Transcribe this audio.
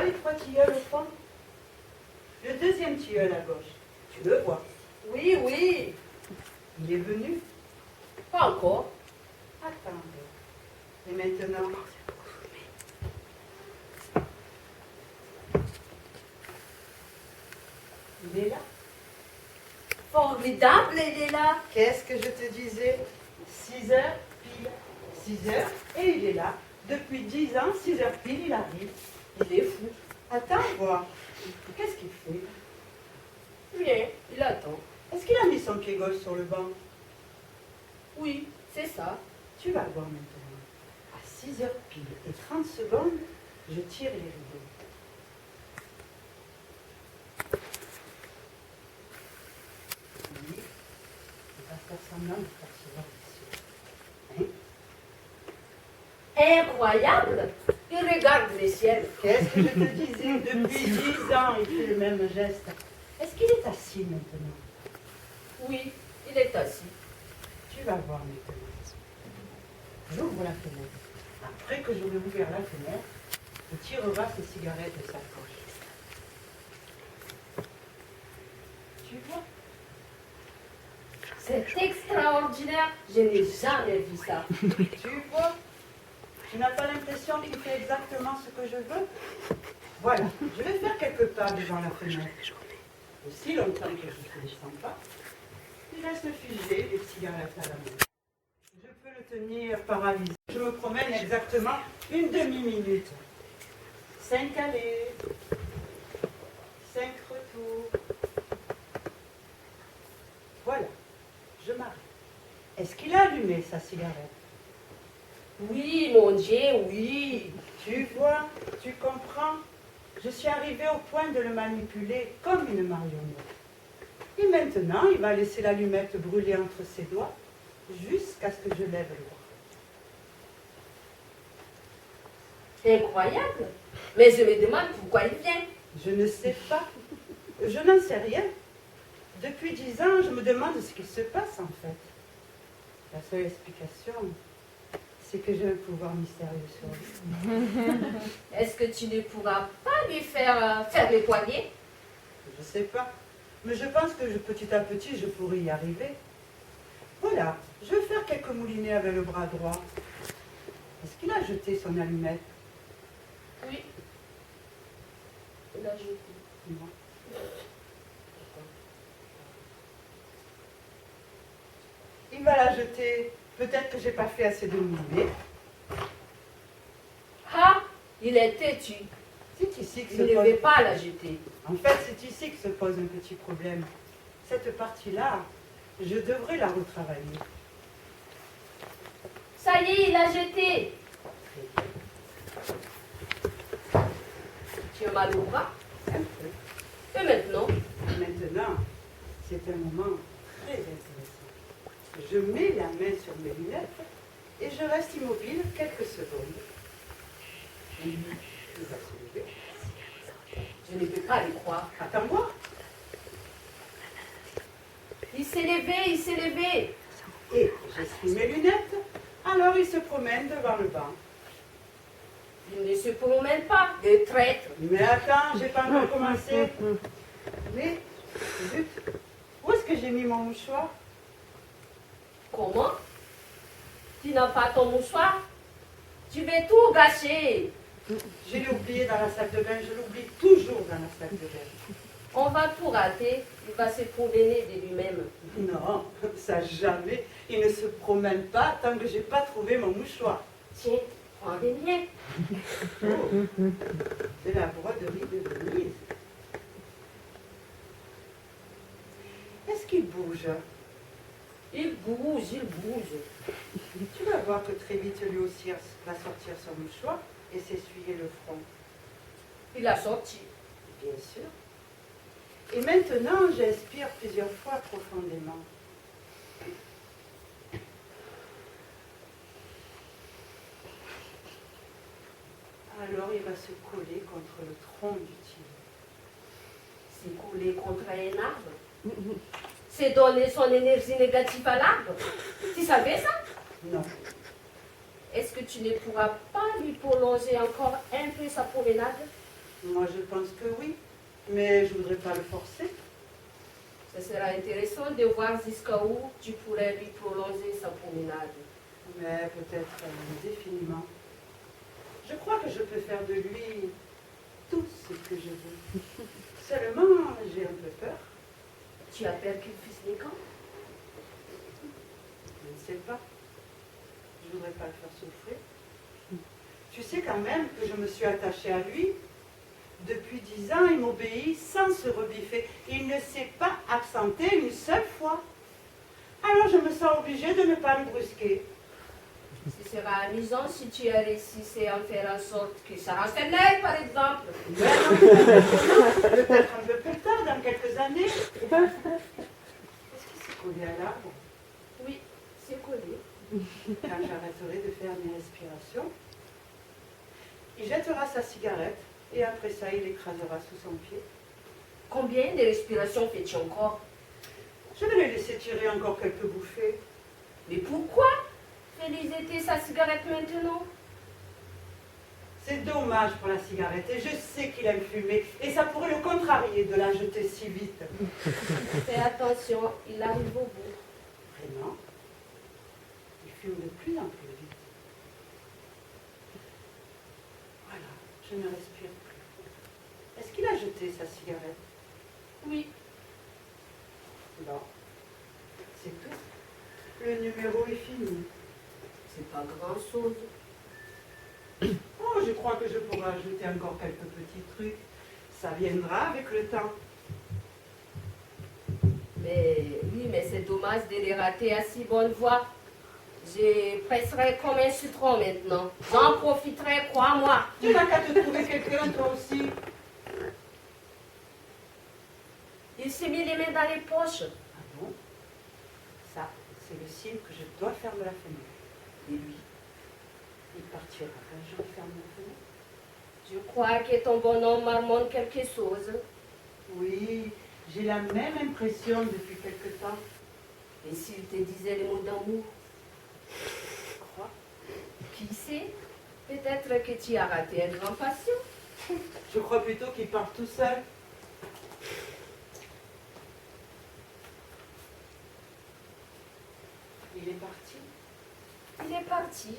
vois les 3 tilleuls au fond? Le deuxième tilleul à gauche, tu le vois? Oui, oui. Il est venu? Pas encore. Attends. Et maintenant? Il est là. Formidable, il est là. Qu'est-ce que je te disais? 6 heures pile. 6 heures et il est là. Depuis 10 ans, 6 heures pile, il arrive. Il est fou. Attends, voir. Qu'est-ce qu'il fait? Rien, il attend. Est-ce qu'il a mis son pied gauche sur le banc? Oui, c'est ça. Tu vas voir maintenant. À 6 heures pile et 30 secondes, je tire les rideaux. Oui, il va faire semblant de s'asseoir ici. Hein? Incroyable. Il regarde le ciel. Qu'est-ce que je te disais? Depuis 10 ans, il fait le même geste. Est-ce qu'il est assis maintenant? Oui, il est assis. Tu vas voir maintenant. J'ouvre la fenêtre. Après que j'aurai ouvert la fenêtre, il tirera ses cigarettes de sa poche. Tu vois? C'est extraordinaire. Je n'ai jamais vu ça. Tu vois? Tu n'as pas l'impression qu'il fait exactement ce que je veux? Voilà, je vais faire quelques pas devant la fenêtre. Aussi longtemps que je ne descends pas, il reste figé, les cigarettes à la main. Je peux le tenir paralysé. Je me promène exactement une demi-minute. 5 allées, 5 retours. Voilà, je m'arrête. Est-ce qu'il a allumé sa cigarette? Oui, mon Dieu, oui. Tu vois, tu comprends? Je suis arrivée au point de le manipuler comme une marionnette. Et maintenant, il va laisser l'allumette brûler entre ses doigts jusqu'à ce que je lève le bras. Incroyable. Mais je me demande pourquoi il vient. Je ne sais pas. Je n'en sais rien. Depuis 10 ans, je me demande ce qui se passe en fait. La seule explication, c'est que j'ai un pouvoir mystérieux sur lui. Est-ce que tu ne pourras pas lui faire les poignets? Je ne sais pas. Mais je pense que petit à petit, je pourrais y arriver. Voilà, je vais faire quelques moulinets avec le bras droit. Est-ce qu'il a jeté son allumette? Oui. Il a jeté. Non. Il va la jeter. Peut-être que j'ai pas fait assez de moulinets. Ah, il est têtu. C'est ici que Il se ne pose... veut pas la jeter. En fait, c'est ici que se pose un petit problème. Cette partie-là, je devrais la retravailler. Ça y est, il a jeté. Tu as mal au bras? Un peu. Et maintenant? Maintenant, c'est un moment très intéressant. Je mets la main sur mes lunettes et je reste immobile quelques secondes. Il va se lever. Je ne peux pas le croire. Attends-moi. Il s'est levé, il s'est levé. Et j'essuie mes lunettes, alors il se promène devant le banc. Il ne se promène pas, le traître. Mais attends, j'ai pas encore commencé. Mais, zut, où est-ce que j'ai mis mon mouchoir? Comment? Tu n'as pas ton mouchoir? Tu vas tout gâcher. Je l'ai oublié dans la salle de bain, je l'oublie toujours dans la salle de bain. On va tout rater. Il va se promener de lui-même. Non, ça jamais. Il ne se promène pas tant que j'ai pas trouvé mon mouchoir. Tiens, prends des miens. Oh, c'est la broderie de Venise. Est-ce qu'il bouge? Il bouge, il bouge. Tu vas voir que très vite lui aussi va sortir son mouchoir et s'essuyer le front. Il a sorti. Bien sûr. Et maintenant, j'inspire plusieurs fois profondément. Alors il va se coller contre le tronc du tilleul. C'est coller contre un arbre. C'est donner son énergie négative à l'arbre. Tu savais ça? Non. Est-ce que tu ne pourras pas lui prolonger encore un peu sa promenade? Moi, je pense que oui, mais je voudrais pas le forcer. Ce sera intéressant de voir jusqu'à où tu pourrais lui prolonger sa promenade. Mais peut-être indéfiniment. Je crois que je peux faire de lui tout ce que je veux. Seulement, j'ai un peu peur. Tu as peur qu'il puisse les camps? Je ne sais pas. Je voudrais pas le faire souffrir. Tu sais quand même que je me suis attachée à lui. Depuis 10 ans, il m'obéit sans se rebiffer. Il ne s'est pas absenté une seule fois. Alors je me sens obligée de ne pas le brusquer. Ce sera amusant si tu as réussi à en faire en sorte qu'il se renseigne, par exemple. Mais non, peut-être un peu plus tard, dans quelques années. Est-ce qu'il s'est collé à l'arbre? Oui, c'est collé. Quand j'arrêterai de faire mes respirations, il jettera sa cigarette et après ça, il écrasera sous son pied. Combien de respirations fais-tu encore? Je vais le laisser tirer encore quelques bouffées. Mais pourquoi féliciter sa cigarette maintenant? C'est dommage pour la cigarette et je sais qu'il aime fumer et ça pourrait le contrarier de la jeter si vite. Fais attention, il arrive au bout. Vraiment? Il fume de plus en plus vite. Voilà, je ne respire plus. Est-ce qu'il a jeté sa cigarette? Oui, Non. C'est tout. Le numéro est fini. c'est pas grand-chose. Oh, je crois que je pourrais ajouter encore quelques petits trucs. Ça viendra avec le temps. Mais oui, mais c'est dommage de les rater à si bonne voie. Je presserai comme un citron maintenant. J'en profiterai, crois-moi. Tu n'as qu'à te trouver quelqu'un, toi aussi. Il s'est mis les mains dans les poches. Ah bon? Ça, c'est le signe que je dois fermer la fenêtre. Et lui, il partira quand je referme la fenêtre. Je crois que ton bonhomme marmonne quelque chose. Oui, j'ai la même impression depuis quelque temps. Et s'il te disait les mots d'amour, Tu crois? qui sait? Peut-être que tu as raté un grand patient. Je crois plutôt qu'il part tout seul. Il est parti. Il est parti.